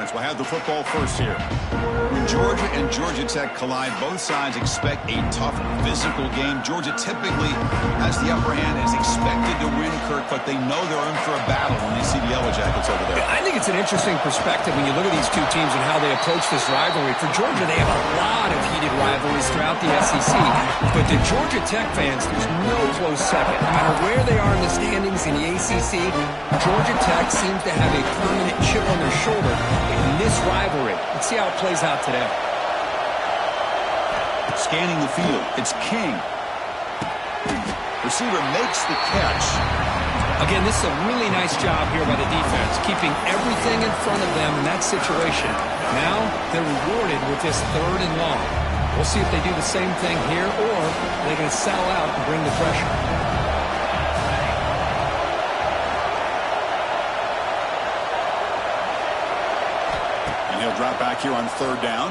offense will have the football first here. When Georgia and Georgia Tech collide, both sides expect a tough physical game. Georgia typically has the upper hand and is expected to win, Kirk, but they know they're in for a battle when they see the Yellow Jackets over there. I think it's an interesting perspective when you look at these two teams and how they approach this rivalry. For Georgia, they have a lot of heated rivalries throughout the SEC, but the Georgia Tech fans, there's no close second. No matter where they are in the standings in the ACC, Georgia Tech seems to have a permanent chip on their shoulder in this rivalry. Let's see how it plays out today. Scanning the field, it's King. Receiver makes the catch. Again, this is a really nice job here by the defense, keeping everything in front of them in that situation. Now they're rewarded with this 3rd and long. We'll see if they do the same thing here, or they're going to settle out and bring the pressure. He'll drop back here on 3rd down.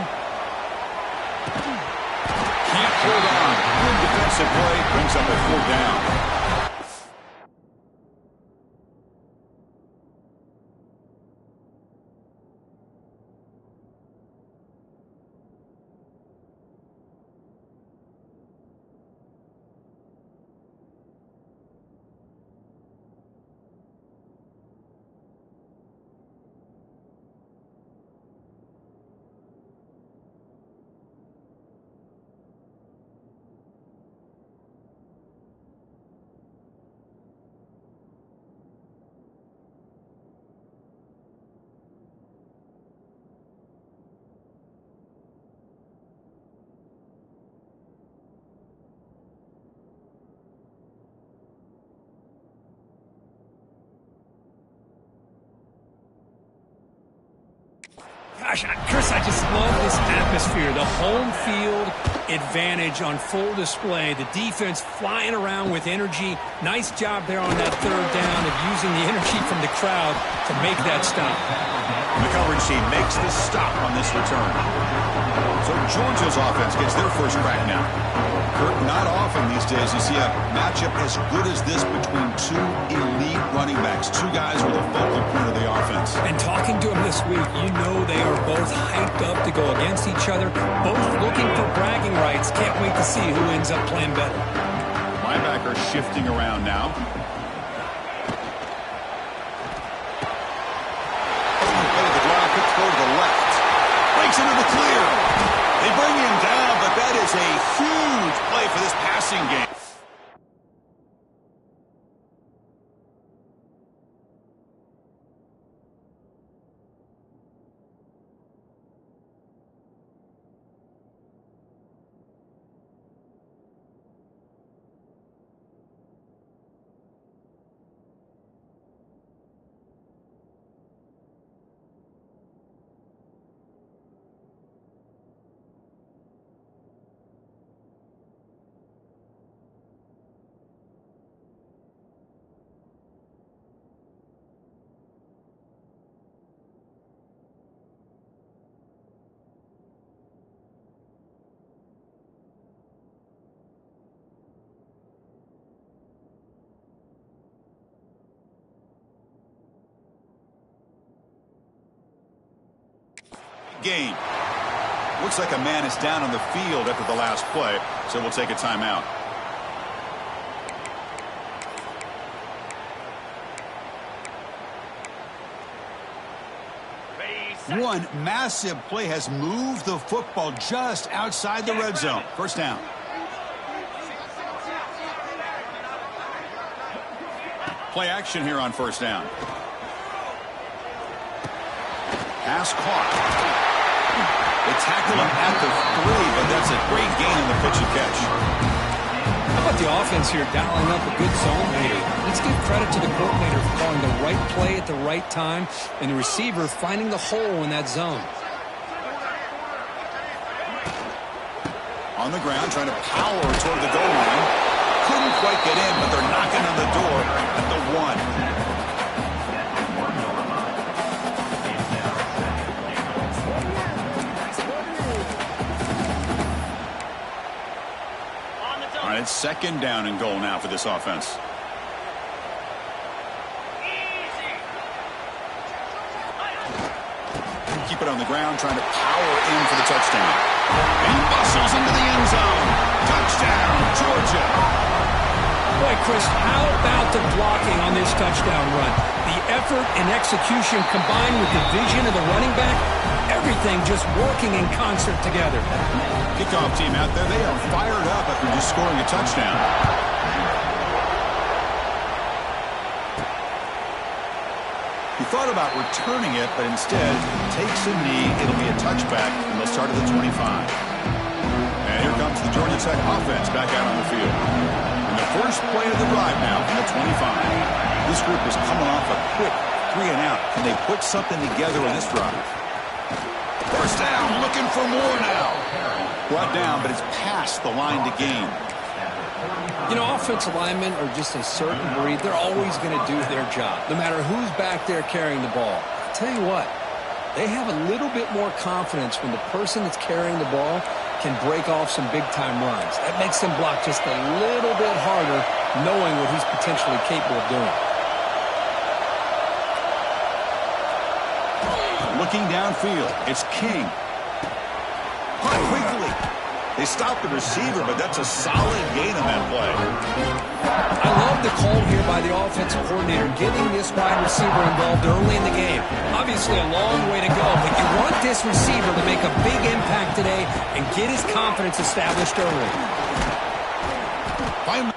Can't hold on. Good defensive play. Brings up a 4th down. Gosh, Chris, I just love this atmosphere. The home field advantage on full display. The defense flying around with energy. Nice job there on that 3rd down of using the energy from the crowd to make that stop. And the coverage team makes the stop on this return. So Georgia's offense gets their first crack now. Kirk, not often these days you see a matchup as good as this between two elite running backs, two guys with a focal point of the offense. And talking to them this week, you know they are both hyped up to go against each other, both looking for bragging rights. Can't wait to see who ends up playing better. Linebacker shifting around now. Throw to the left. Breaks into the clear. They bring him down, but that is a huge play for this passing game. Game. Looks like a man is down on the field after the last play, so we'll take a timeout. One massive play has moved the football just outside the red zone. First down. Play action here on first down. Pass caught. They tackle him at the 3, but that's a great gain in the pitch and catch. How about the offense here dialing up a good zone read? Let's give credit to the coordinator for calling the right play at the right time and the receiver finding the hole in that zone. On the ground, trying to power toward the goal line. Couldn't quite get in, but they're knocking on the door at the 1. It's second down and goal now for this offense. keep it on the ground, trying to power in for the touchdown. And he muscles into the end zone. Touchdown, Georgia. Boy, Chris, how about the blocking on this touchdown run? The effort and execution combined with the vision of the running back, everything just working in concert together. Kickoff team out there, they are fired up after just scoring a touchdown. He thought about returning it, but instead takes a knee. It'll be a touchback, and they'll start at the 25. And here comes the Georgia Tech offense back out on the field. And the first play of the drive now from the 25. This group is coming off a quick 3-and-out. Can they put something together in this drive? First down, looking for more now. Brought down, but it's past the line to gain. You know, offensive linemen are just a certain breed. They're always going to do their job, no matter who's back there carrying the ball. I'll tell you what, they have a little bit more confidence when the person that's carrying the ball can break off some big-time runs. That makes them block just a little bit harder, knowing what he's potentially capable of doing. Looking downfield, it's King. Caught quickly. They stopped the receiver, but that's a solid gain on that play. I love the call here by the offensive coordinator, getting this wide receiver involved early in the game. Obviously a long way to go, but you want this receiver to make a big impact today and get his confidence established early. Finally.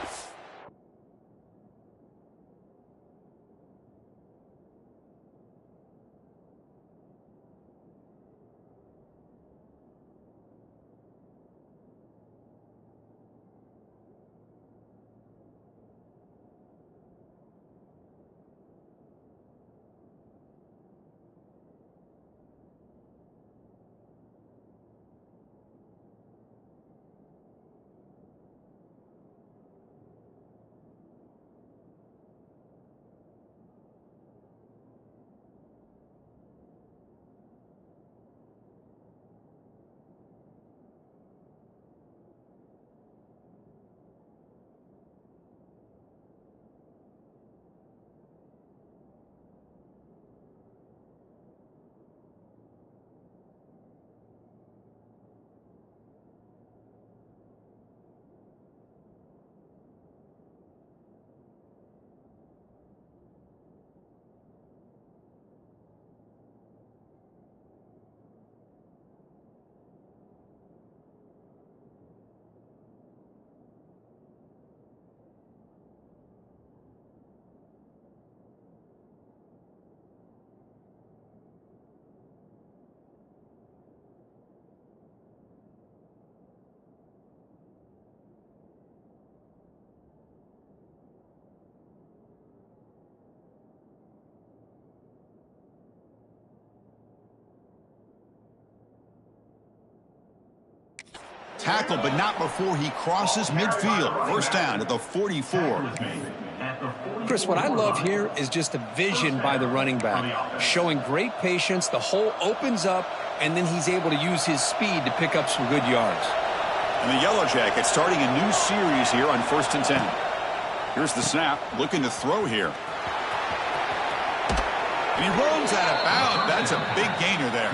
Tackle, but not before he crosses midfield. First down at the 44. Chris, what I love here is just the vision by the running back, showing great patience. The hole opens up, and then he's able to use his speed to pick up some good yards. And the Yellow Jackets starting a new series here on 1st and 10. Here's the snap, looking to throw here. And he runs out of bounds. That's a big gainer there.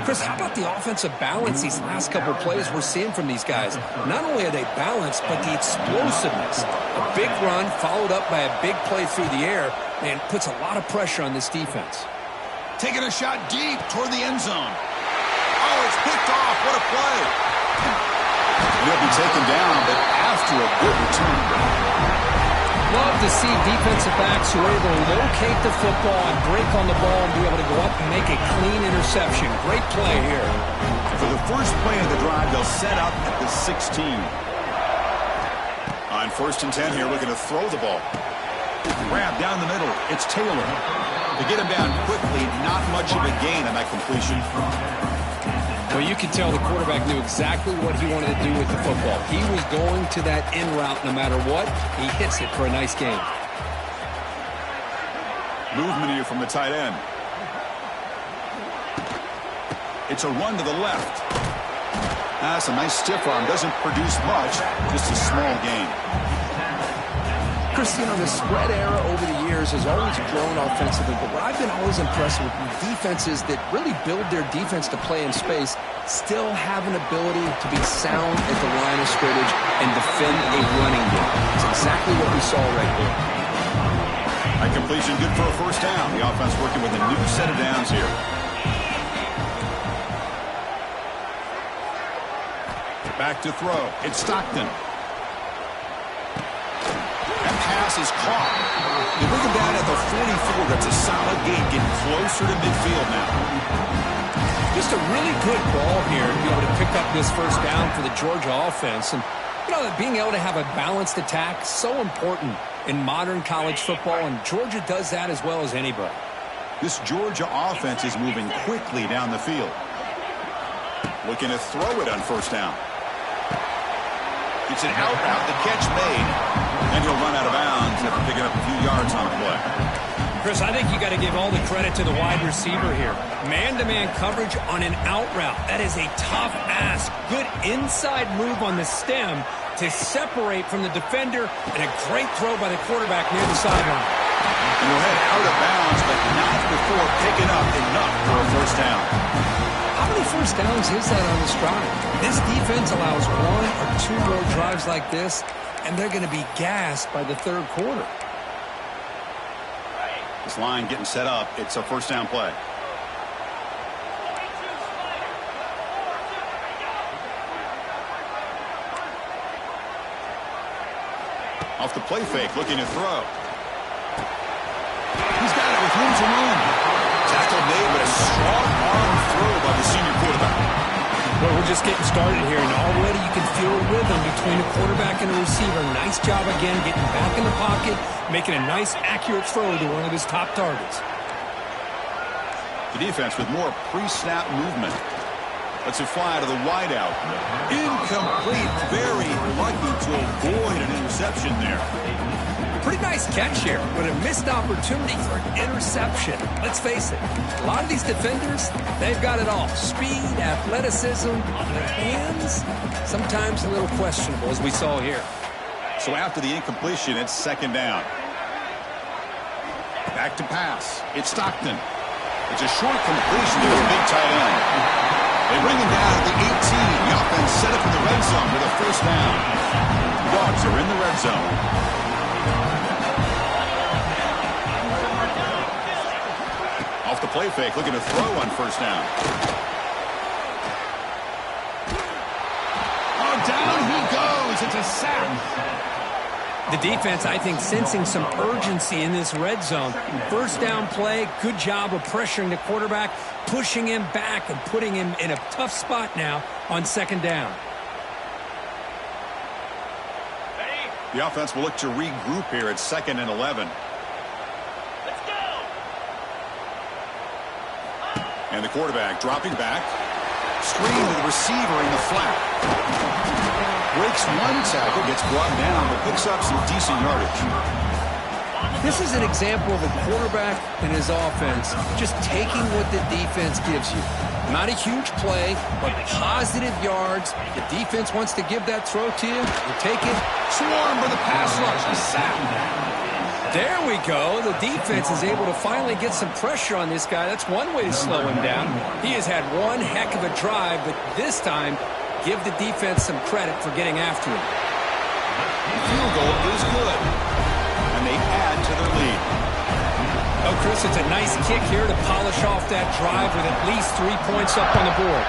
Chris, how about the offensive balance these last couple of plays we're seeing from these guys? Not only are they balanced, but the explosiveness. A big run followed up by a big play through the air and puts a lot of pressure on this defense. Taking a shot deep toward the end zone. Oh, it's picked off. What a play. He'll be taken down, but after a good return. Love to see defensive backs who are able to locate the football and break on the ball and be able to go up and make a clean interception. Great play here. For the first play of the drive, they'll set up at the 16. On 1st and 10 here, looking to throw the ball. Grab down the middle. It's Taylor. To get him down quickly, not much of a gain on that completion. Well, you could tell the quarterback knew exactly what he wanted to do with the football. He was going to that in route no matter what. He hits it for a nice gain. Movement here from the tight end. It's a run to the left. That's a nice stiff arm. Doesn't produce much, just a small gain. Chris, you know, the spread era over the years has always grown offensively, but what I've been always impressed with defenses that really build their defense to play in space still have an ability to be sound at the line of scrimmage and defend a running game. It's exactly what we saw right there. A completion good for a first down. The offense working with a new set of downs here. Back to throw. It's Stockton. That pass is caught. They bring him down at the 44. That's a solid gain, getting closer to midfield now. Just a really good ball here to be able to pick up this first down for the Georgia offense. And, you know, being able to have a balanced attack, so important in modern college football, and Georgia does that as well as anybody. This Georgia offense is moving quickly down the field. Looking to throw it on first down. It's an out route, the catch made, and he'll run out of bounds after picking up a few yards on the play. Chris, I think you got to give all the credit to the wide receiver here. Man-to-man coverage on an out route. That is a tough ask. Good inside move on the stem to separate from the defender, and a great throw by the quarterback near the sideline. And he'll head out of bounds, but not before picking up enough for a first down. How many first downs is that on this drive? This defense allows one or two more drives like this, and they're going to be gassed by the third quarter. This line getting set up. It's a first down play. Off the play fake, looking to throw. He's got it with room to run. Tackle made, but a strong arm throw by the senior quarterback. Well, we're just getting started here, and already you can feel a rhythm between a quarterback and a receiver. Nice job again, getting back in the pocket, making a nice, accurate throw to one of his top targets. The defense with more pre-snap movement. Lets it fly to the wideout. Incomplete. Very lucky to avoid an interception there. Pretty nice catch here, but a missed opportunity for an interception. Let's face it, a lot of these defenders, they've got it all. Speed, athleticism, their hands, sometimes a little questionable, as we saw here. So after the incompletion, it's second down. Back to pass. It's Stockton. It's a short completion to his big tight end. They bring him down at the 18. The offense set up in the red zone with a first down. Dogs are in the red zone. Off the play fake, looking to throw on first down. Oh, down he goes. It's a sack. The defense, I think, sensing some urgency in this red zone. First down play, good job of pressuring the quarterback, pushing him back and putting him in a tough spot now on second down. The offense will look to regroup here at 2nd and 11. And the quarterback dropping back. Screen to the receiver in the flat. Breaks one tackle, gets brought down, but picks up some decent yardage. This is an example of a quarterback and his offense just taking what the defense gives you. Not a huge play, but positive yards. The defense wants to give that throw to you. You take it. Swarm for the pass rush. A sack. There we go. The defense is able to finally get some pressure on this guy. That's one way to slow him down. He has had one heck of a drive, but this time, give the defense some credit for getting after him. The field goal is good, and they add to their lead. Oh, Chris, it's a nice kick here to polish off that drive with at least 3 points up on the board.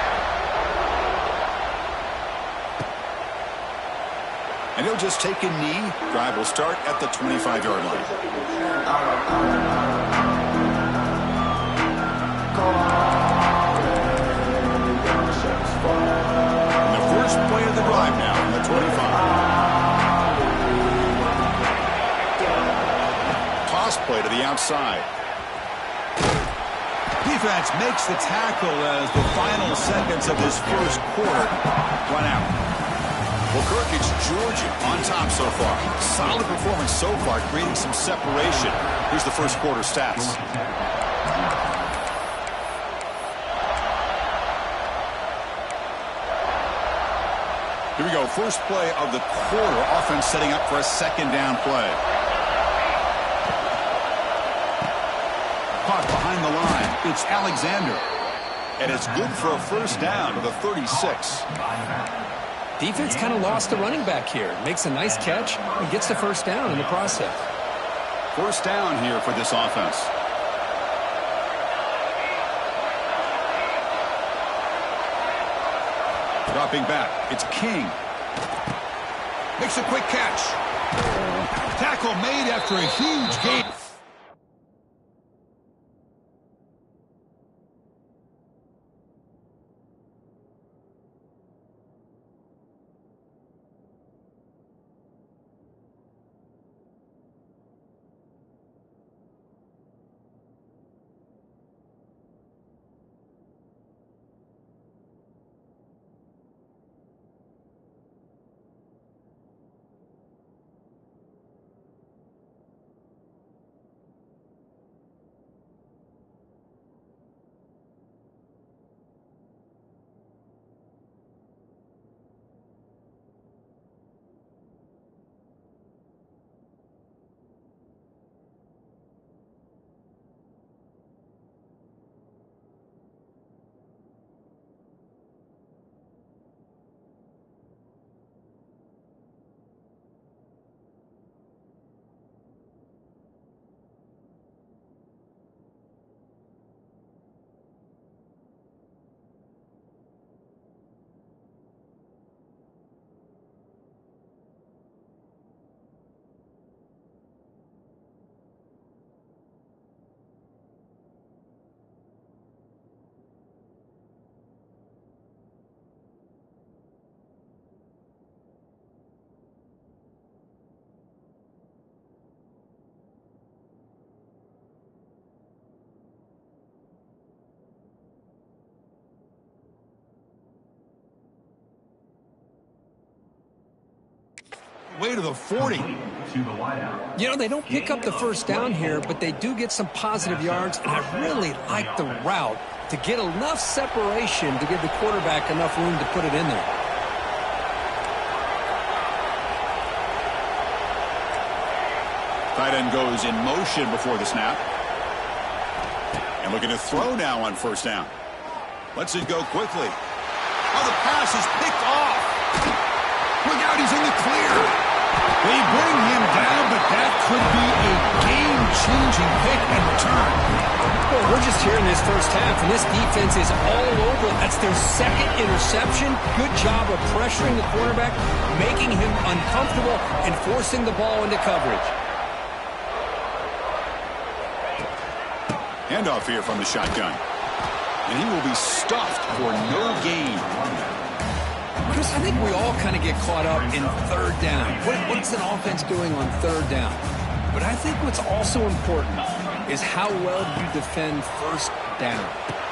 And he'll just take a knee. Drive will start at the 25-yard line. And the first play of the drive now on the 25. Toss play to the outside. Defense makes the tackle as the final seconds of this first quarter run out. Well, Kirk, it's Georgia on top so far. Solid performance so far, creating some separation. Here's the first quarter stats. Here we go. First play of the quarter. Offense setting up for a second down play. It's Alexander. And it's good for a first down to the 36. Defense kind of lost the running back here. Makes a nice catch and gets the first down in the process. First down here for this offense. Dropping back, it's King. Makes a quick catch. Tackle made after a huge gain. Way to the 40. You know, they don't pick up the first down here, but they do get some positive yards, and I really like the route to get enough separation to give the quarterback enough room to put it in there. Tight end goes in motion before the snap. And looking to throw now on first down. Lets it go quickly. Oh, the pass is picked off. Look out, he's in the clear. They bring him down, but that could be a game-changing pick and return. Well, we're just here in this first half, and this defense is all over. That's their second interception. Good job of pressuring the quarterback, making him uncomfortable, and forcing the ball into coverage. Handoff here from the shotgun. And he will be stuffed for no gain. Chris, I think we all kind of get caught up in third down. What's an offense doing on third down? But I think what's also important is how well you defend first down.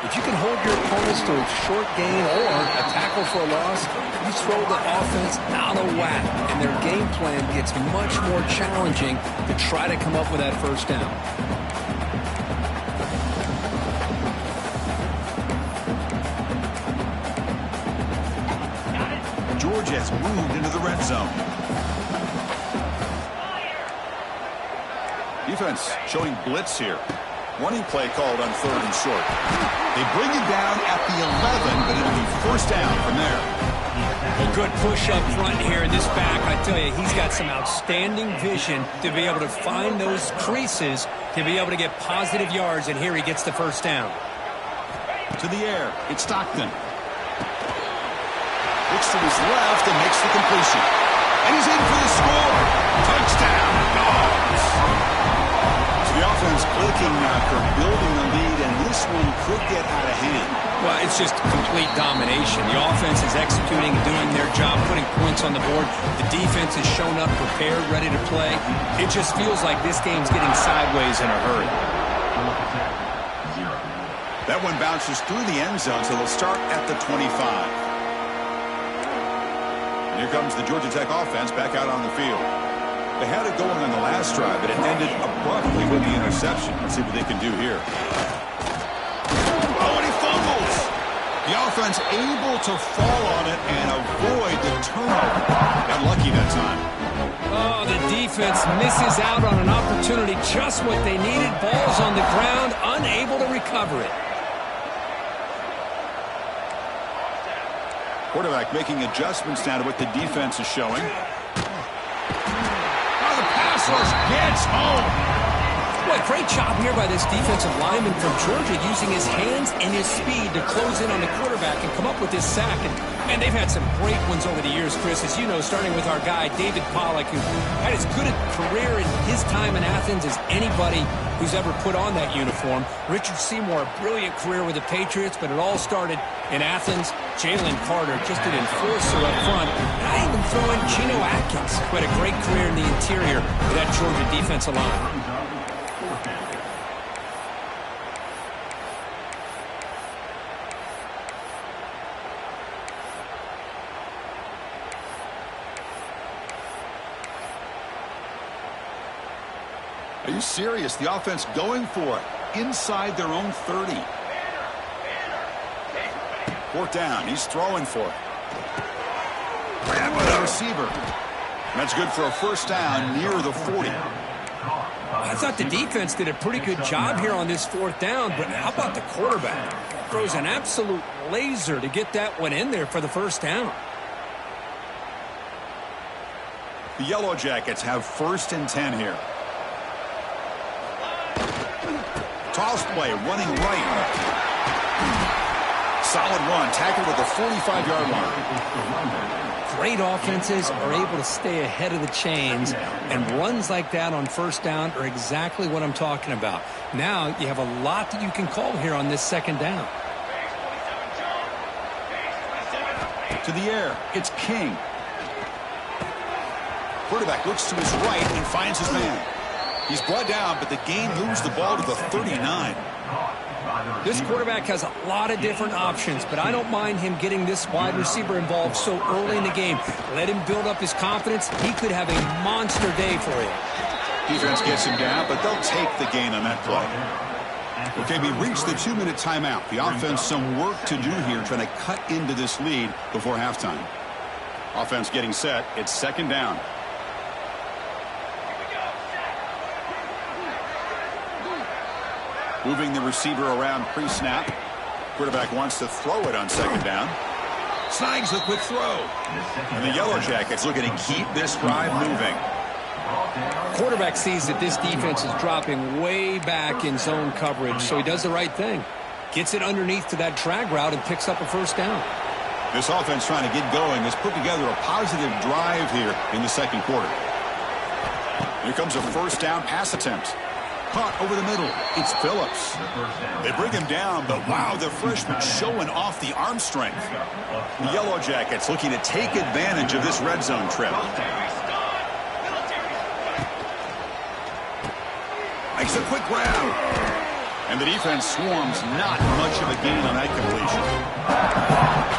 If you can hold your opponents to a short gain or a tackle for a loss, you throw the offense out of whack, and their game plan gets much more challenging to try to come up with that first down. Georgia has moved into the red zone. Defense showing blitz here. Running play called on third and short. They bring it down at the 11, but it'll be first down from there. A good push up front here in this back. I tell you, he's got some outstanding vision to be able to find those creases, to be able to get positive yards, and here he gets the first down. To the air, it's Stockton. Looks to his left and makes the completion. And he's in for the score. Touchdown, Dogs. So the offense clicking after building the lead, and this one could get out of hand. Well, it's just complete domination. The offense is executing, doing their job, putting points on the board. The defense has shown up, prepared, ready to play. It just feels like this game's getting sideways in a hurry. That one bounces through the end zone, so they'll start at the 25. Here comes the Georgia Tech offense back out on the field. They had it going on the last drive, but it ended abruptly with the interception. Let's see what they can do here. Oh, and he fumbles. The offense able to fall on it and avoid the turnover. Got lucky that time. Oh, the defense misses out on an opportunity. Just what they needed. Ball's on the ground, unable to recover it. Quarterback making adjustments now to what the defense is showing. Oh, the pass rush gets home. What a great job here by this defensive lineman from Georgia, using his hands and his speed to close in on the quarterback and come up with this sack. And they've had some great ones over the years, Chris, as you know, starting with our guy, David Pollack, who had as good a career in his time in Athens as anybody who's ever put on that uniform. Richard Seymour, a brilliant career with the Patriots, but it all started in Athens. Jalen Carter, just an enforcer up front. And I even throw in Geno Atkins, who had a great career in the interior of that Georgia defensive line. Are you serious? The offense going for it inside their own 30. Fourth down. He's throwing for it. And with a receiver. That's good for a first down near the 40. I thought the defense did a pretty good job here on this fourth down, but how about the quarterback? Throws an absolute laser to get that one in there for the first down. The Yellow Jackets have 1st and 10 here. Toss play, running right. Solid run, tackled at the 45-yard line. Great offenses are able to stay ahead of the chains, and runs like that on first down are exactly what I'm talking about. Now you have a lot that you can call here on this second down. To the air, it's King. Quarterback looks to his right and finds his man. He's brought down, but the gain moves the ball to the 39. This quarterback has a lot of different options, but I don't mind him getting this wide receiver involved so early in the game. Let him build up his confidence. He could have a monster day for you. Defense gets him down, but they'll take the gain on that play. Okay, we reached the 2-minute timeout. The offense some work to do here, trying to cut into this lead before halftime. Offense getting set. It's second down. Moving the receiver around pre-snap. Quarterback wants to throw it on second down. Snags the quick throw. And the Yellow Jackets looking to keep this drive moving. Quarterback sees that this defense is dropping way back in zone coverage, so he does the right thing. Gets it underneath to that drag route and picks up a first down. This offense trying to get going has put together a positive drive here in the second quarter. Here comes a first down pass attempt. Caught over the middle. It's Phillips. They bring him down, but wow, the freshman showing off the arm strength. The Yellow Jackets looking to take advantage of this red zone trip. Makes a quick grab. And the defense swarms, not much of a gain on that completion.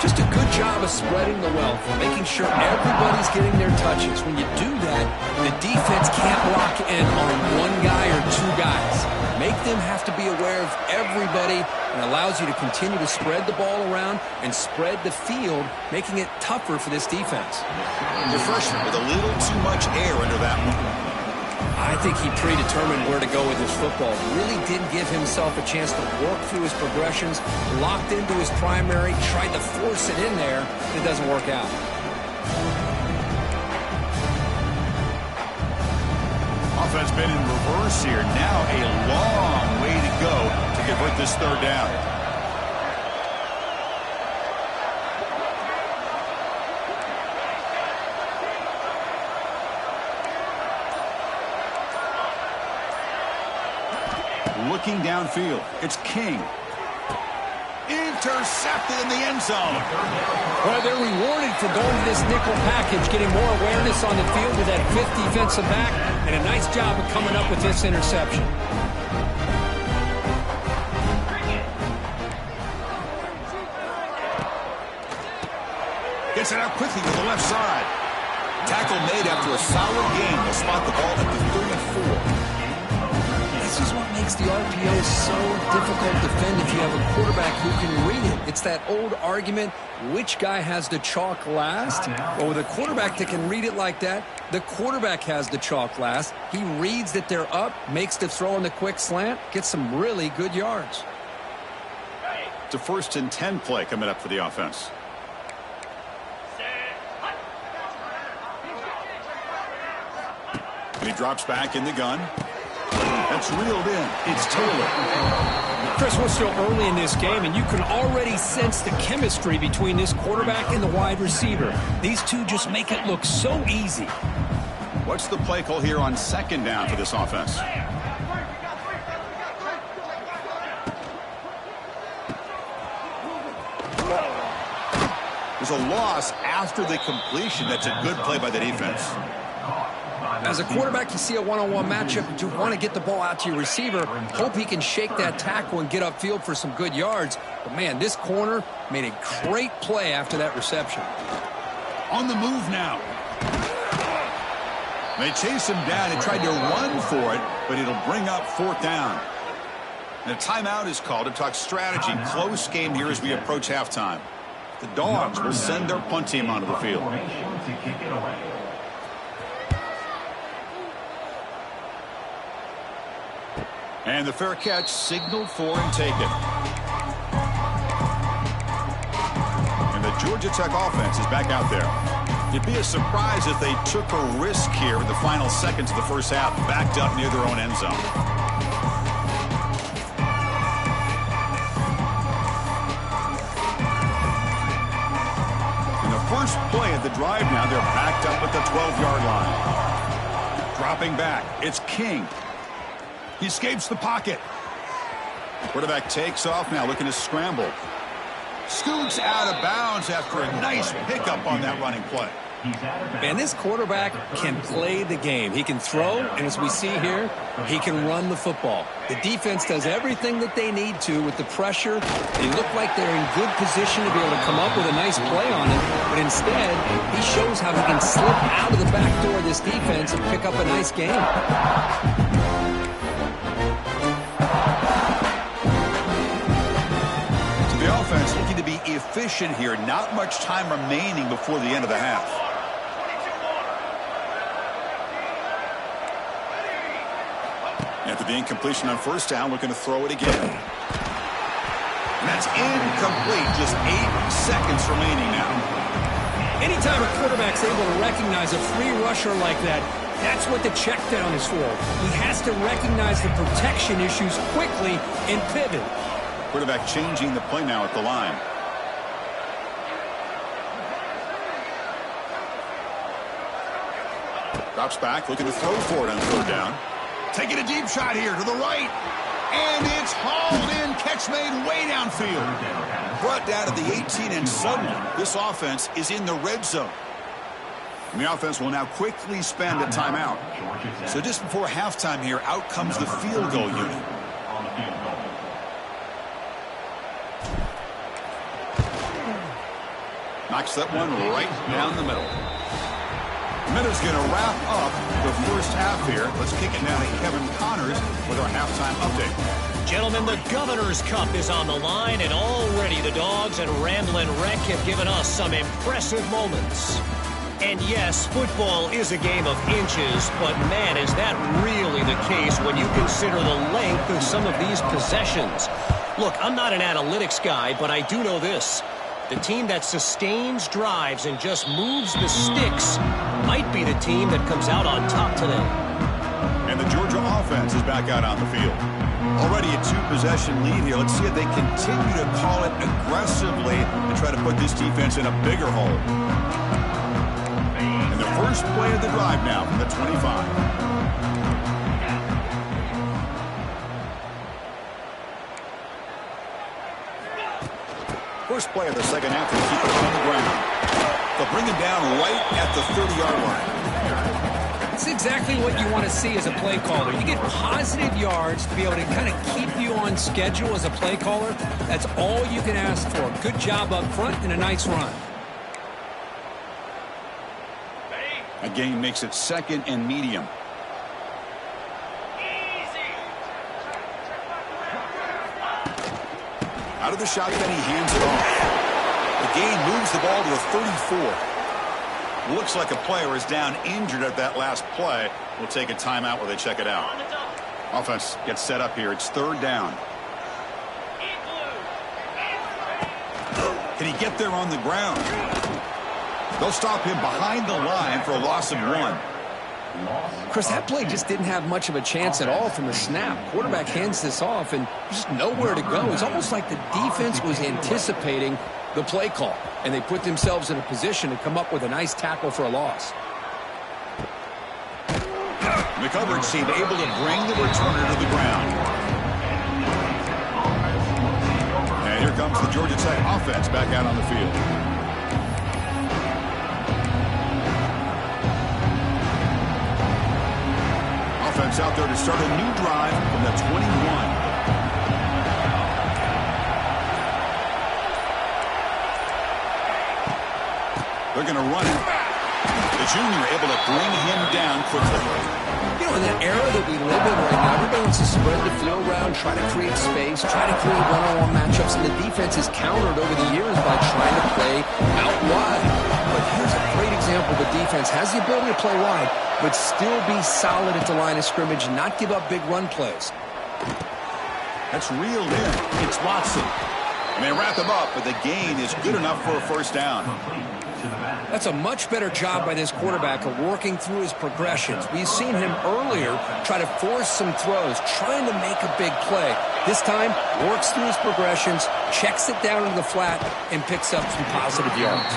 Just a good job of spreading the wealth, making sure everybody's getting their touches. When you do that, the defense can't lock in on one guy or two guys. Make them have to be aware of everybody, and allows you to continue to spread the ball around and spread the field, making it tougher for this defense. The freshman with a little too much air under that one. I think he predetermined where to go with his football. Really didn't give himself a chance to work through his progressions, locked into his primary, tried to force it in there, and it doesn't work out. Offense been in reverse here. Now a long way to go to convert this third down. Looking downfield, it's King. Intercepted in the end zone. Well, they're rewarded for going to this nickel package, getting more awareness on the field with that fifth defensive back, and a nice job of coming up with this interception. Gets it out quickly to the left side. Tackle made after a solid game. They'll spot the ball at the 34. This is what makes makes the RPO so difficult to defend if you have a quarterback who can read it. It's that old argument, which guy has the chalk last? Well, with a quarterback that can read it like that, the quarterback has the chalk last. He reads that they're up, makes the throw on the quick slant, gets some really good yards. It's a 1st and 10 play coming up for the offense. And he drops back in the gun. That's reeled in. It's Taylor. Chris, we're still early in this game, and you can already sense the chemistry between this quarterback and the wide receiver. These two just make it look so easy. What's the play call here on 2nd down for this offense? There's a loss after the completion. That's a good play by the defense. As a quarterback, you see a one-on-one matchup. You want to get the ball out to your receiver. Hope he can shake that tackle and get upfield for some good yards. But, man, this corner made a great play after that reception. On the move now. They chase him down and tried to run for it, but it'll bring up 4th down. And a timeout is called to talk strategy. Close game here as we approach halftime. The Dogs will send their punt team onto the field. And the fair catch signaled for and taken. And the Georgia Tech offense is back out there. It'd be a surprise if they took a risk here in the final seconds of the first half, backed up near their own end zone. In the first play of the drive now, they're backed up at the 12-yard line. Dropping back, it's King. He escapes the pocket. Quarterback takes off now, looking to scramble. Scoots out of bounds after a nice pickup on that running play. Man, this quarterback can play the game. He can throw, and as we see here, he can run the football. The defense does everything that they need to with the pressure. They look like they're in good position to be able to come up with a nice play on him, but instead, he shows how he can slip out of the back door of this defense and pick up a nice game. The offense looking to be efficient here. Not much time remaining before the end of the half. After the incompletion on 1st down, looking to throw it again. And that's incomplete. Just 8 seconds remaining now. Anytime a quarterback's able to recognize a free rusher like that, that's what the check down is for. He has to recognize the protection issues quickly and pivot. Quarterback changing the play now at the line. Drops back, looking to throw for it on 3rd down. Taking a deep shot here to the right. And it's hauled in. Catch made way downfield. Brought down to the 18, and suddenly this offense is in the red zone. And the offense will now quickly spend a timeout. So just before halftime here, out comes the field goal unit. Knocks that one right down the middle. Minute's going to wrap up the first half here. Let's kick it down to Kevin Connors with our halftime update. Gentlemen, the Governor's Cup is on the line, and already the Dogs and Ramblin' Wreck have given us some impressive moments. And yes, football is a game of inches, but man, is that really the case when you consider the length of some of these possessions. Look, I'm not an analytics guy, but I do know this. The team that sustains drives and just moves the sticks might be the team that comes out on top today. And the Georgia offense is back out on the field. Already a 2-possession lead here. Let's see if they continue to call it aggressively and try to put this defense in a bigger hole. And the first play of the drive now from the 25. First play of the second half to keep it on the ground. They'll bring him down right at the 30-yard line. It's exactly what you want to see as a play caller. You get positive yards to be able to kind of keep you on schedule as a play caller. That's all you can ask for. Good job up front and a nice run. A gain makes it 2nd and medium. of the shotgun, he hands it off. The gain moves the ball to the 34. Looks like a player is down injured at that last play. We'll take a timeout while they check it out. Offense gets set up here. It's third down. Can he get there on the ground? They'll stop him behind the line for a loss of 1. Chris, that play just didn't have much of a chance at all from the snap. Quarterback hands this off and just nowhere to go. It's almost like the defense was anticipating the play call, and they put themselves in a position to come up with a nice tackle for a loss. The coverage seemed able to bring the returner to the ground. And here comes the Georgia Tech offense back out on the field. Offense out there to start a new drive from the 21. They're going to run it. The junior able to bring him down quickly. You know, in that era that we live in right now, everybody wants to spread the field around, try to create space, try to create one-on-one matchups, and the defense is countered over the years by trying to play out wide. But here's a great example. The defense has the ability to play wide, but still be solid at the line of scrimmage and not give up big run plays. That's reeled in. It's Watson. And they wrap him up, but the gain is good enough for a first down. That's a much better job by this quarterback of working through his progressions. We've seen him earlier try to force some throws, trying to make a big play. This time, works through his progressions, checks it down into the flat, and picks up some positive yards.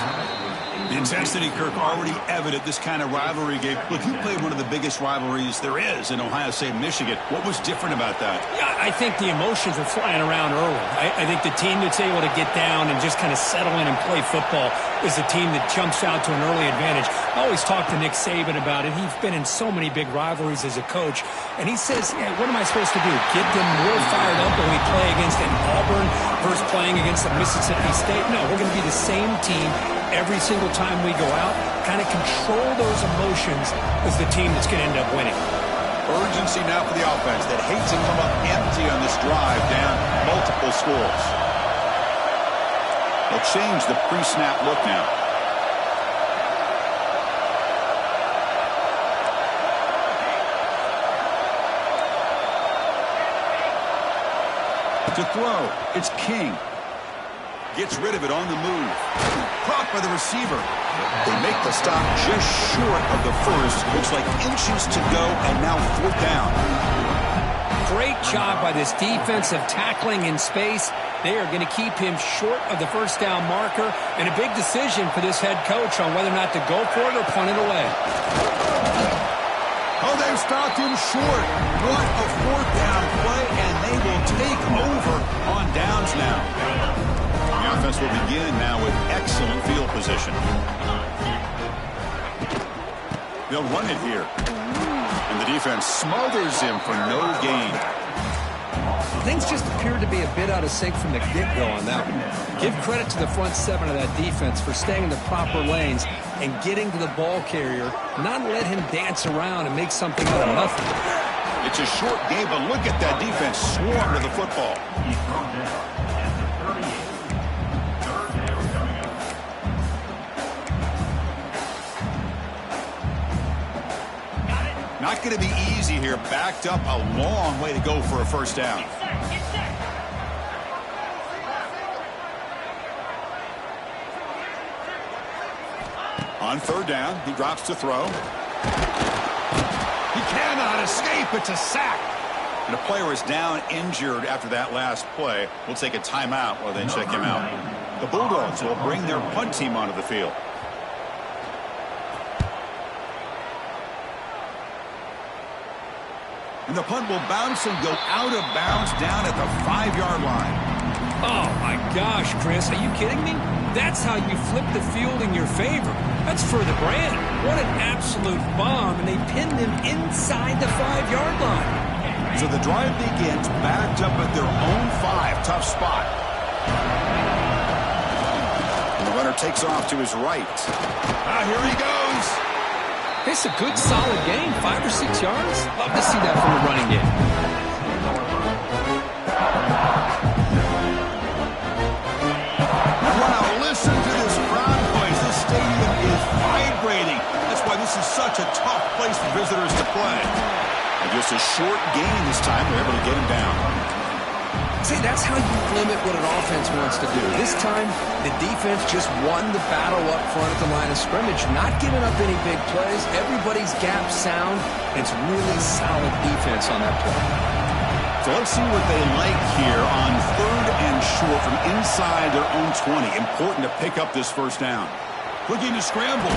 The intensity, Kirk, already evident this kind of rivalry game. Look, you played one of the biggest rivalries there is in Ohio State, Michigan. What was different about that? Yeah, I think the emotions were flying around early. I think the team that's able to get down and just kind of settle in and play football is the team that jumps out to an early advantage. I always talk to Nick Saban about it. He's been in so many big rivalries as a coach, and he says, yeah, what am I supposed to do? Get them real fired up when we play against an Auburn versus playing against a Mississippi State? No, we're going to be the same team every single time we go out. Kind of control those emotions as the team that's going to end up winning. Urgency now for the offense that hates to come up empty on this drive, down multiple scores. They'll change the pre-snap look now. To throw, it's King. Gets rid of it on the move. Caught by the receiver. They make the stop just short of the first. Looks like inches to go, and now fourth down. Great job by this defensive tackling in space. They are going to keep him short of the first down marker, and a big decision for this head coach on whether or not to go for it or punt it away. Oh, they've stopped him short. What a fourth down play, and they will take over on downs now. The offense will begin now with excellent field position. They'll run it here. And the defense smothers him for no gain. Things just appeared to be a bit out of sync from the get-go on that one. Give credit to the front seven of that defense for staying in the proper lanes and getting to the ball carrier, not let him dance around and make something out of nothing. It's a short game, but look at that defense swarm to the football. Not going to be easy here. Backed up a long way to go for a first down. On third down, he drops to throw. He cannot escape. It's a sack. And the player is down injured after that last play. We'll take a timeout while they check him out. The Bulldogs will bring their punt team onto the field. And the punt will bounce and go out of bounds down at the 5-yard line. Oh, my gosh, Chris. Are you kidding me? That's how you flip the field in your favor. That's for the brand. What an absolute bomb. And they pinned him inside the 5-yard line. So the drive begins backed up at their own 5. Tough spot. And the runner takes off to his right. Here he goes. It's a good, solid game. 5 or 6 yards. Love to see that from the running game. such a tough place for visitors to play. And just a short gain this time. They're able to get him down. See, that's how you limit what an offense wants to do. This time, the defense just won the battle up front at the line of scrimmage, not giving up any big plays. Everybody's gap sound. It's really solid defense on that play. So let's see what they like here on 3rd and short from inside their own 20. Important to pick up this first down. Looking to scramble.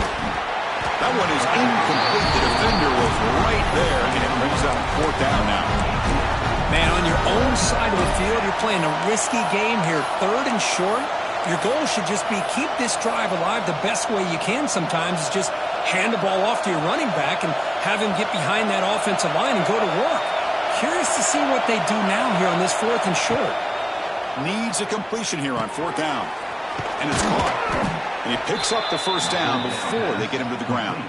That one is incomplete. The defender was right there, and it brings up 4th down now. Man, on your own side of the field, you're playing a risky game here. 3rd and short. Your goal should just be keep this drive alive the best way you can sometimes is just hand the ball off to your running back and have him get behind that offensive line and go to work. Curious to see what they do now here on this 4th and short. Needs a completion here on 4th down. And it's caught. And he picks up the first down before they get him to the ground.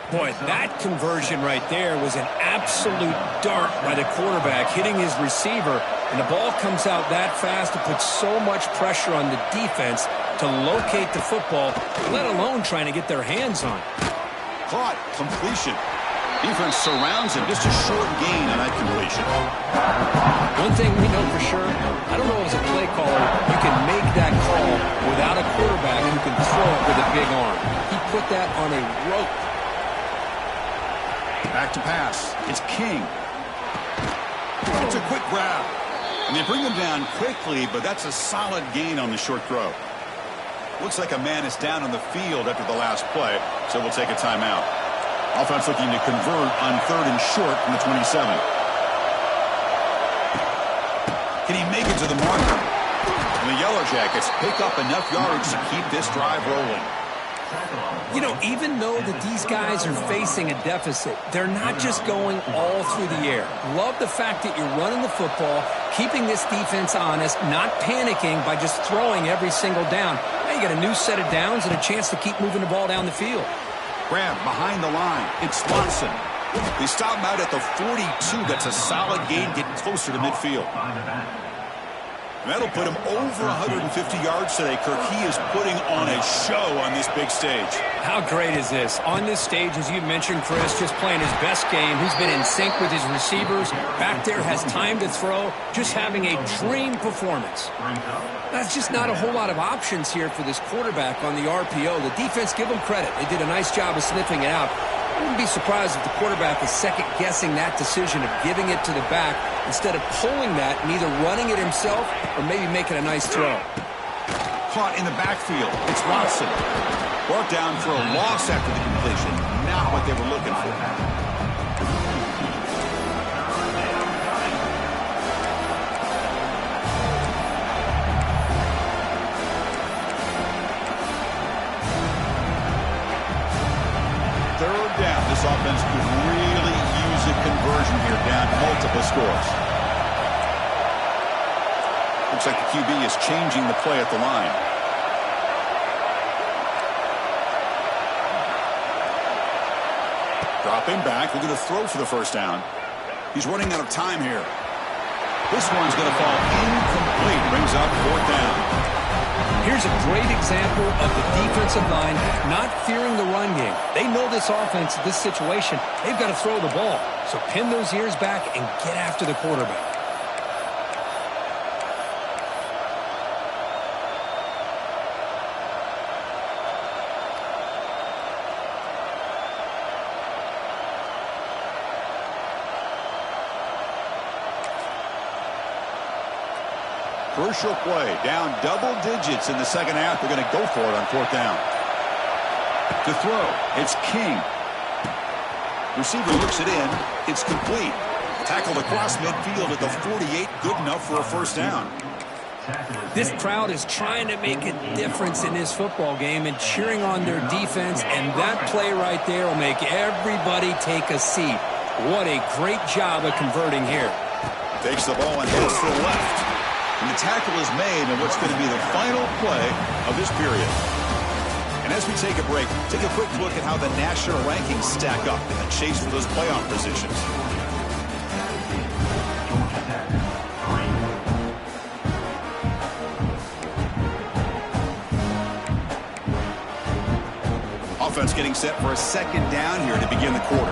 Boy, that conversion right there was an absolute dart by the quarterback hitting his receiver, and the ball comes out that fast to put so much pressure on the defense to locate the football, let alone trying to get their hands on it. Caught. Completion. Defense surrounds him. Just a short gain on that completion. One thing we know for sure, I don't know as a play caller, you can make that call without a quarterback who can throw it with a big arm. He put that on a rope. Back to pass. It's King. It's a quick grab. And they bring him down quickly, but that's a solid gain on the short throw. Looks like a man is down on the field after the last play, so we'll take a timeout. Offense looking to convert on 3rd and short from the 27. Can he make it to the marker? And the Yellow Jackets pick up enough yards to keep this drive rolling. You know, even though that these guys are facing a deficit, they're not just going all through the air. Love the fact that you're running the football, keeping this defense honest, not panicking by just throwing every single down. Now you got a new set of downs and a chance to keep moving the ball down the field. Grab behind the line. It's Watson. They stop him out at the 42. That's a solid gain, getting closer to midfield. And that'll put him over 150 yards today, Kirk. He is putting on a show on this big stage. How great is this? On this stage, as you mentioned, Chris, just playing his best game. He's been in sync with his receivers. Back there, has time to throw. Just having a dream performance. That's just not a whole lot of options here for this quarterback on the RPO. The defense, give them credit. They did a nice job of sniffing it out. I wouldn't be surprised if the quarterback is second-guessing that decision of giving it to the back instead of pulling that and either running it himself or maybe making a nice throw. Caught in the backfield. It's Watson. Brought down for a loss after the completion. Not what they were looking for. This offense could really use a conversion here, down multiple scores. Looks like the QB is changing the play at the line. Dropping back, looking to throw for the first down. He's running out of time here. This one's going to fall incomplete. Brings up 4th down. Here's a great example of the defensive line not fearing the run game. They know this offense, this situation, they've got to throw the ball. So pin those ears back and get after the quarterback. Crucial play, down double digits in the second half. They're going to go for it on 4th down. To throw, it's King. Receiver looks it in. It's complete. Tackled across midfield at the 48. Good enough for a first down. This crowd is trying to make a difference in this football game and cheering on their defense, and that play right there will make everybody take a seat. What a great job of converting here. Takes the ball and hits to the left. And the tackle is made in what's going to be the final play of this period. And as we take a break, take a quick look at how the national rankings stack up in the chase for those playoff positions. Offense getting set for a second down here to begin the quarter.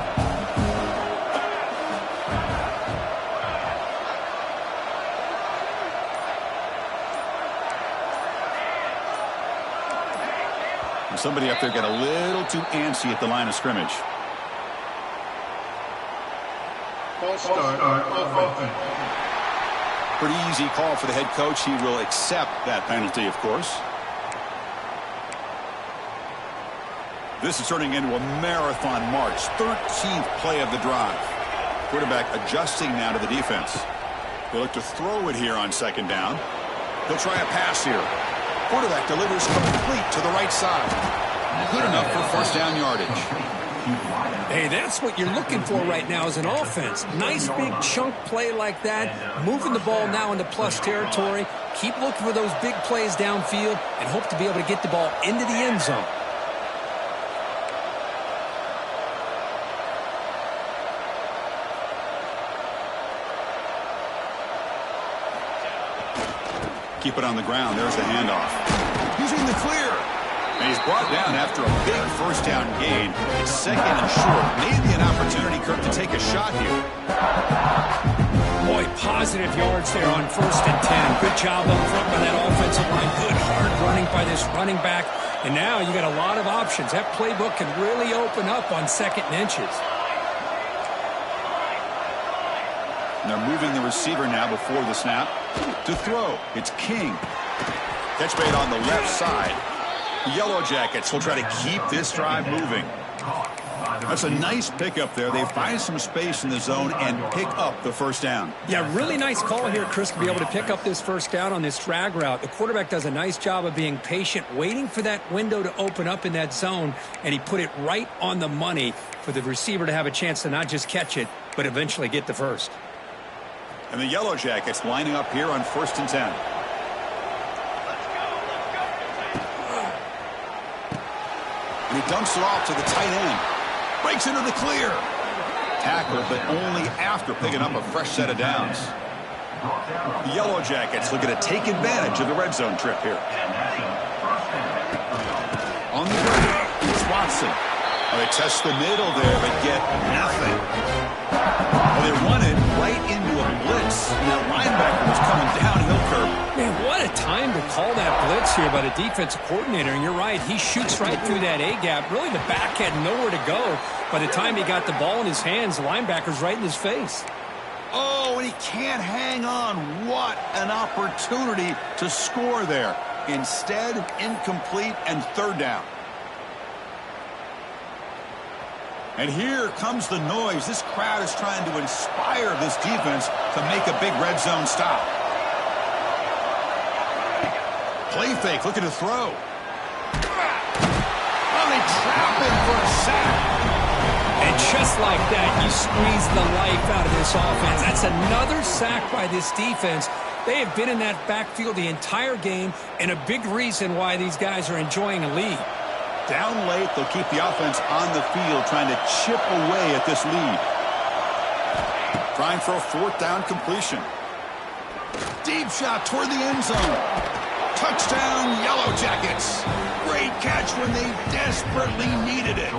Somebody up there got a little too antsy at the line of scrimmage. Pretty easy call for the head coach. He will accept that penalty, of course. This is turning into a marathon march. 13th play of the drive. Quarterback adjusting now to the defense. They look to throw it here on second down. He'll try a pass here. Quarterback delivers complete to the right side. Good enough for first down yardage. Hey, that's what you're looking for right now as an offense. Nice big chunk play like that. Moving the ball now into plus territory. Keep looking for those big plays downfield and hope to be able to get the ball into the end zone. Keep it on the ground. There's the handoff. Using the clear. And he's brought down after a big first down gain. It's second and short. Maybe an opportunity, Kirk, to take a shot here. Boy, positive yards there on 1st and 10. Good job up front by that offensive line. Good hard running by this running back. And now you got a lot of options. That playbook can really open up on 2nd and inches. And they're moving the receiver now before the snap. To throw, it's King. Catch made on the left side. The Yellow Jackets will try to keep this drive moving. That's a nice pickup there. They find some space in the zone and pick up the first down. Yeah, really nice call here, Chris, to be able to pick up this first down on this drag route. The quarterback does a nice job of being patient, waiting for that window to open up in that zone, and he put it right on the money for the receiver to have a chance to not just catch it, but eventually get the first. And the Yellow Jackets lining up here on 1st and 10. And he dumps it off to the tight end. Breaks into the clear. Tackle, but only after picking up a fresh set of downs. The Yellow Jackets looking to take advantage of the red zone trip here. On the ground, it's Watson. Well, they test the middle there, but get nothing. Well, they run it right into a blitz, and that linebacker was coming downhill, Kirk. Man, what a time to call that blitz here by the defensive coordinator. And you're right, he shoots right through that A-gap. Really, the back had nowhere to go. By the time he got the ball in his hands, the linebacker's right in his face. Oh, and he can't hang on. What an opportunity to score there. Instead, incomplete and 3rd down. And here comes the noise. This crowd is trying to inspire this defense to make a big red zone stop. Play fake, looking to throw. Oh, they trap him for a sack. And just like that, you squeeze the life out of this offense. That's another sack by this defense. They have been in that backfield the entire game, and a big reason why these guys are enjoying a lead. Down late, they'll keep the offense on the field, trying to chip away at this lead. Trying for a 4th down completion. Deep shot toward the end zone. Touchdown, Yellow Jackets. Great catch when they desperately needed it.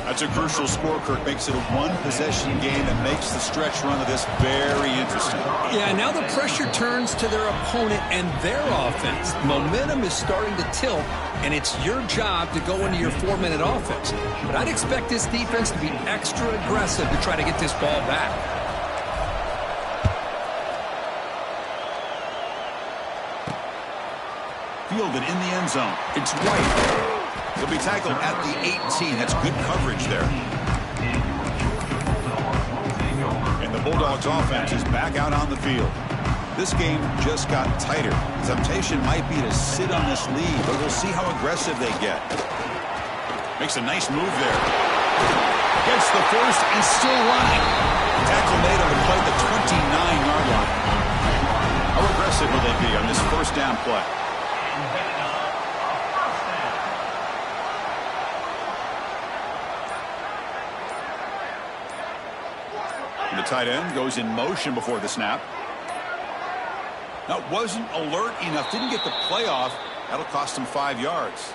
That's a crucial score, Kirk. Makes it a one-possession game and makes the stretch run of this very interesting. Yeah, now the pressure turns to their opponent and their offense. Momentum is starting to tilt, and it's your job to go into your 4-minute offense. But I'd expect this defense to be extra aggressive to try to get this ball back. Fielded in the end zone. It's White. He'll be tackled at the 18. That's good coverage there. And the Bulldogs offense is back out on the field. This game just got tighter. The temptation might be to sit on this lead, but we'll see how aggressive they get. Makes a nice move there. Gets the first and still running. Tackle made on the play at the 29-yard line. How aggressive will they be on this first down play? The tight end goes in motion before the snap. Now, wasn't alert enough, didn't get the play off. That'll cost him 5 yards.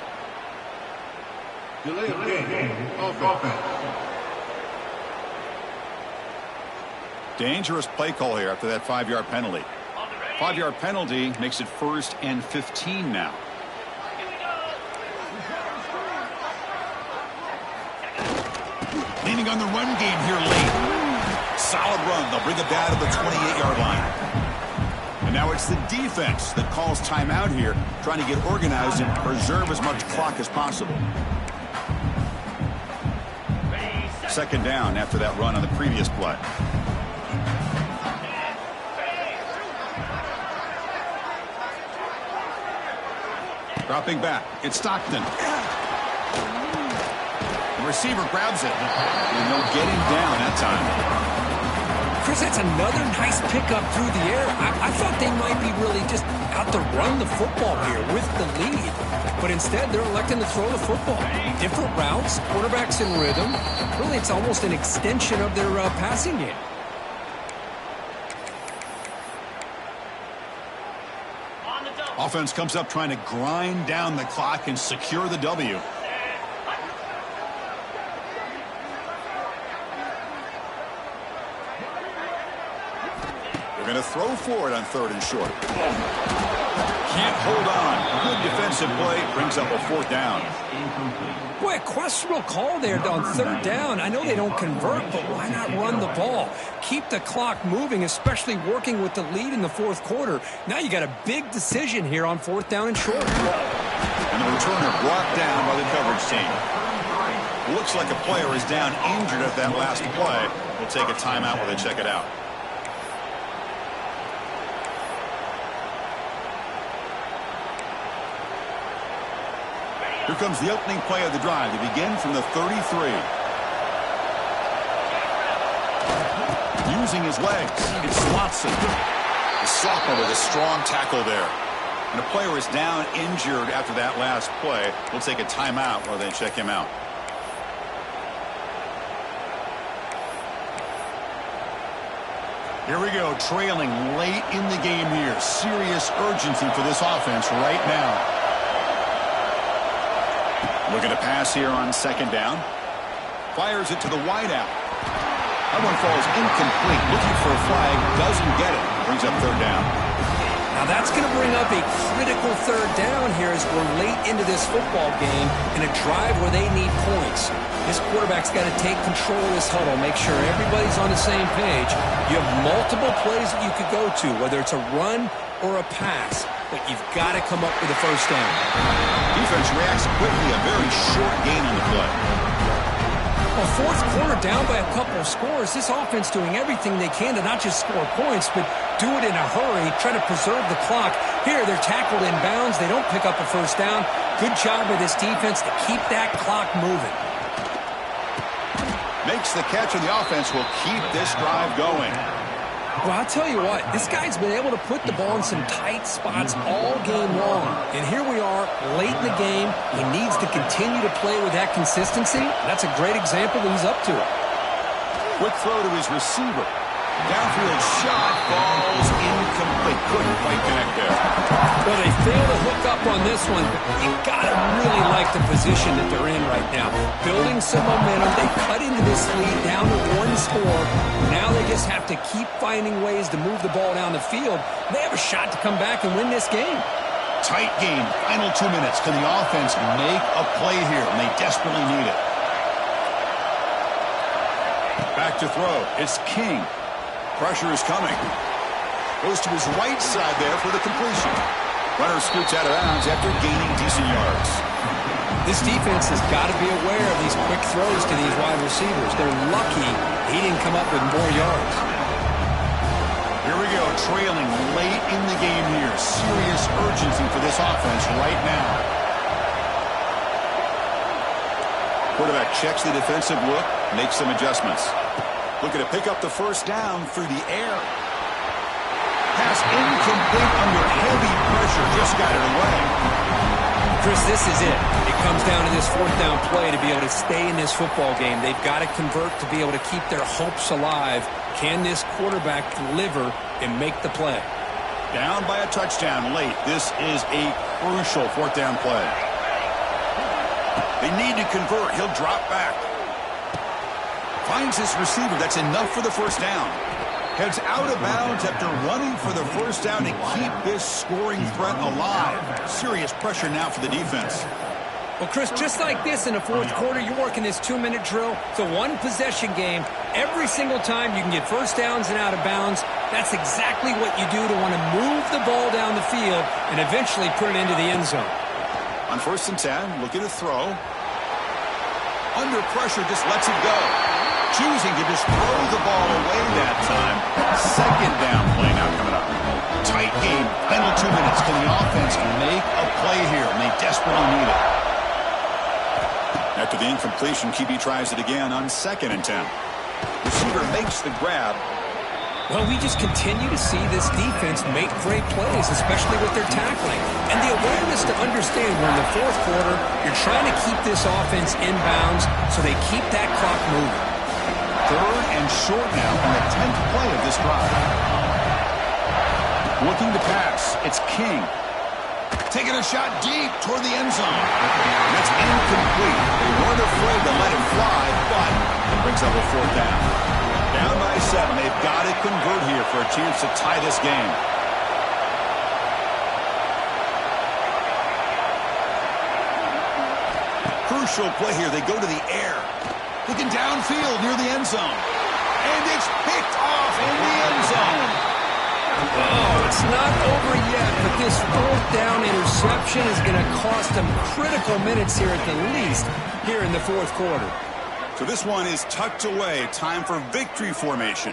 Delay of game. Offense. Dangerous play call here after that 5-yard penalty. 5-yard penalty makes it 1st and 15 now. Leaning on the run game here late. Solid run. They'll bring it down to the 28-yard line. And now it's the defense that calls timeout here, trying to get organized and preserve as much clock as possible. 2nd down after that run on the previous play. Dropping back. It's Stockton. The receiver grabs it. And they'll get him down that time. Chris, that's another nice pickup through the air. I thought they might be really just out to run the football here with the lead. But instead, they're electing to throw the football. Different routes, quarterbacks in rhythm. Really, it's almost an extension of their passing game. Offense comes up trying to grind down the clock and secure the W. They're going to throw for it on 3rd and short. Can't hold on. Good defensive play. Brings up a 4th down. Boy, a questionable call there on 3rd down. I know they don't convert, but why not run the ball? Keep the clock moving, especially working with the lead in the 4th quarter. Now you got a big decision here on 4th down and short. And the returner brought down by the coverage team. Looks like a player is down injured at that last play. We'll take a timeout while they check it out. Here comes the opening play of the drive. They begin from the 33. Using his legs, it's Watson. The sophomore with a strong tackle there. And a player is down injured after that last play. We'll take a timeout while they check him out. Here we go, trailing late in the game here. Serious urgency for this offense right now. Looking to pass here on 2nd down. Fires it to the wideout. That one falls incomplete. Looking for a flag. Doesn't get it. Brings up 3rd down. Now that's going to bring up a critical 3rd down here as we're late into this football game in a drive where they need points. This quarterback's got to take control of this huddle, make sure everybody's on the same page. You have multiple plays that you could go to, whether it's a run or a pass, but you've got to come up with a 1st down. Defense reacts quickly, a very short gain on the play. Well, 4th quarter down by a couple of scores. This offense doing everything they can to not just score points, but do it in a hurry, try to preserve the clock. Here, they're tackled in bounds. They don't pick up a 1st down. Good job by this defense to keep that clock moving. Makes the catch, and the offense will keep this drive going. Well, I'll tell you what, this guy's been able to put the ball in some tight spots all game long. And here we are, late in the game. He needs to continue to play with that consistency. That's a great example that he's up to it. Quick throw to his receiver. Downfield shot falls incomplete. Couldn't quite connect there. Well, they fail to hook up on this one, but you got to really like the position that they're in right now. Building some momentum. They cut into this lead down to 1 score. Now they just have to keep finding ways to move the ball down the field. They have a shot to come back and win this game. Tight game. Final 2 minutes. Can the offense make a play here? And they desperately need it. Back to throw. It's King. Pressure is coming. Goes to his right side there for the completion. Runner scoots out of bounds after gaining decent yards. This defense has got to be aware of these quick throws to these wide receivers. They're lucky he didn't come up with more yards. Here we go, trailing late in the game here. Serious urgency for this offense right now. Quarterback checks the defensive look, makes some adjustments. Looking to pick up the 1st down through the air. Pass incomplete under heavy pressure. Just got it away. Chris, this is it. It comes down to this 4th down play to be able to stay in this football game. They've got to convert to be able to keep their hopes alive. Can this quarterback deliver and make the play? Down by a touchdown late. This is a crucial 4th down play. They need to convert. He'll drop back. Finds his receiver. That's enough for the first down. Heads out of bounds after running for the first down to keep this scoring threat alive. Serious pressure now for the defense. Well, Chris, just like this in the fourth quarter, you're working this 2-minute drill. It's a one-possession game. Every single time you can get first downs and out of bounds, that's exactly what you do to want to move the ball down the field and eventually put it into the end zone. On 1st and 10, looking to throw. Under pressure, just lets it go. Choosing to just throw the ball away that time. Second down play now coming up. Tight game, final 2 minutes. Can the offense make a play here? And they desperately need it. After the incompletion, QB tries it again on 2nd and 10. Receiver makes the grab. Well, we just continue to see this defense make great plays, especially with their tackling. And the awareness to understand we're in the fourth quarter, you're trying to keep this offense in bounds so they keep that clock moving. 3rd and short now on the 10th play of this drive. Looking to pass. It's King. Taking a shot deep toward the end zone. And that's incomplete. They weren't afraid to let him fly, but it brings up a 4th down. Down by 7. They've got to convert here for a chance to tie this game. Crucial play here. They go to the air. Looking downfield near the end zone. And it's picked off in the end zone. Oh, it's not over yet, but this 4th down interception is going to cost them critical minutes here at the least here in the fourth quarter. So this one is tucked away. Time for victory formation.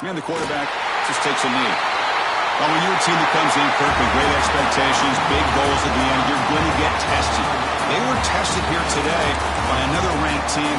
And the quarterback just takes a knee. Well, when you're a team that comes in, Kirk, with great expectations, big goals at the end, you're going to get tested. They were tested here today by another ranked team.